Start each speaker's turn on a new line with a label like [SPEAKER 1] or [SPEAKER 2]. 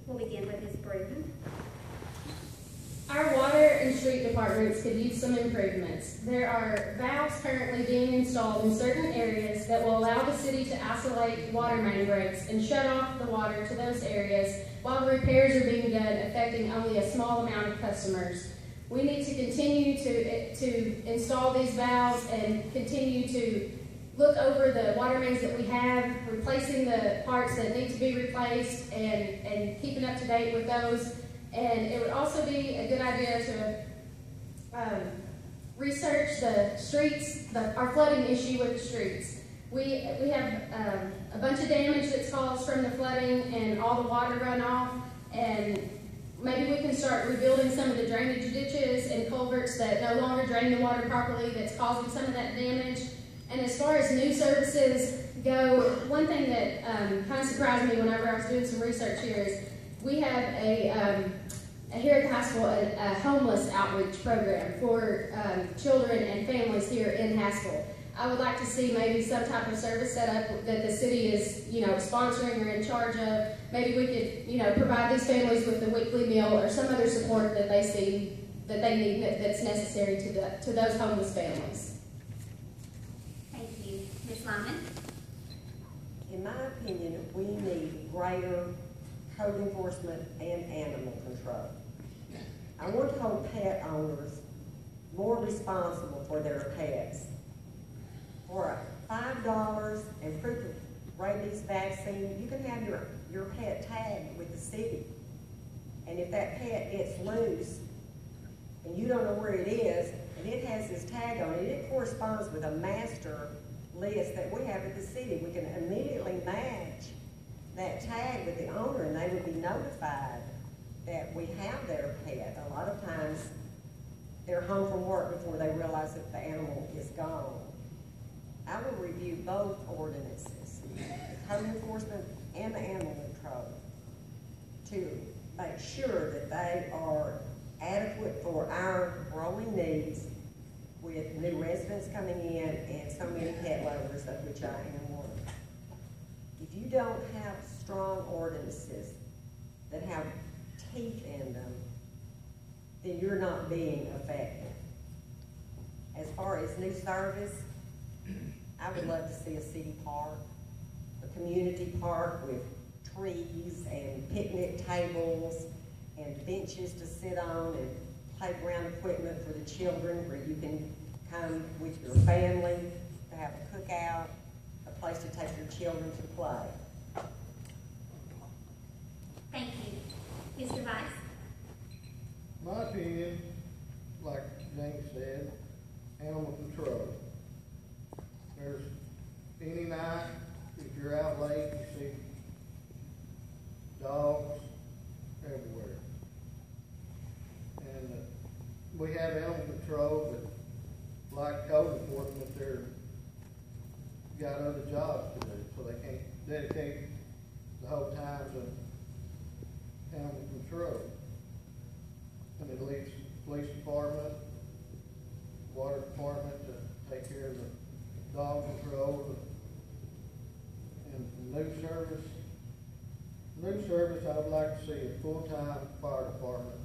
[SPEAKER 1] We'll begin with Ms. Bruton.
[SPEAKER 2] Our water and street departments could use some improvements. There are valves currently being installed in certain areas that will allow the city to isolate water main breaks and shut off the water to those areas while the repairs are being done, affecting only a small amount of customers. We need to continue to install these valves and continue to look over the water mains that we have, replacing the parts that need to be replaced and keeping up to date with those. And it would also be a good idea to research the streets, our flooding issue with the streets. We have a bunch of damage that's caused from the flooding and all the water runoff, and maybe we can start rebuilding some of the drainage ditches and culverts that no longer drain the water properly that's causing some of that damage. And as far as new services go, one thing that kind of surprised me whenever I was doing some research here is we have here at the Haskell, a homeless outreach program for children and families here in Haskell. I would like to see maybe some type of service set up that the city is, sponsoring or in charge of. Maybe we could, provide these families with a weekly meal or some other support that they see that they need that's necessary to those homeless families.
[SPEAKER 1] Thank you. Ms. Lyman?
[SPEAKER 3] In my opinion, we need greater code enforcement and animal control. I want to hold pet owners more responsible for their pets. For $5 and proof of rabies vaccine, you can have your pet tagged with the city. And if that pet gets loose and you don't know where it is, and it has this tag on it, it corresponds with a master list that we have at the city. We can immediately match that tag with the owner, and they would be notified that we have their pet. A lot of times they're home from work before they realize that the animal is gone. I will review both ordinances, the code enforcement and the animal control, to make sure that they are adequate for our growing needs with new residents coming in and so many pet lovers, of which I am one. If you don't have strong ordinances that have teeth in them, then you're not being effective. As far as new service, I would love to see a city park, a community park with trees and picnic tables and benches to sit on and playground equipment for the children where you can come with your family to have a cookout, a place to take your children to play.
[SPEAKER 1] Thank you. Mr. Vice?
[SPEAKER 4] My opinion, like James said, animal control. There's any night, if you're out late, you see dogs everywhere. And we have animal control, but like code enforcement, they're got other jobs to do, so they can't dedicate the whole time to animal control. And it leaves the police department, water department to take care of the dog control, and new service. New service, I would like to see a full-time fire department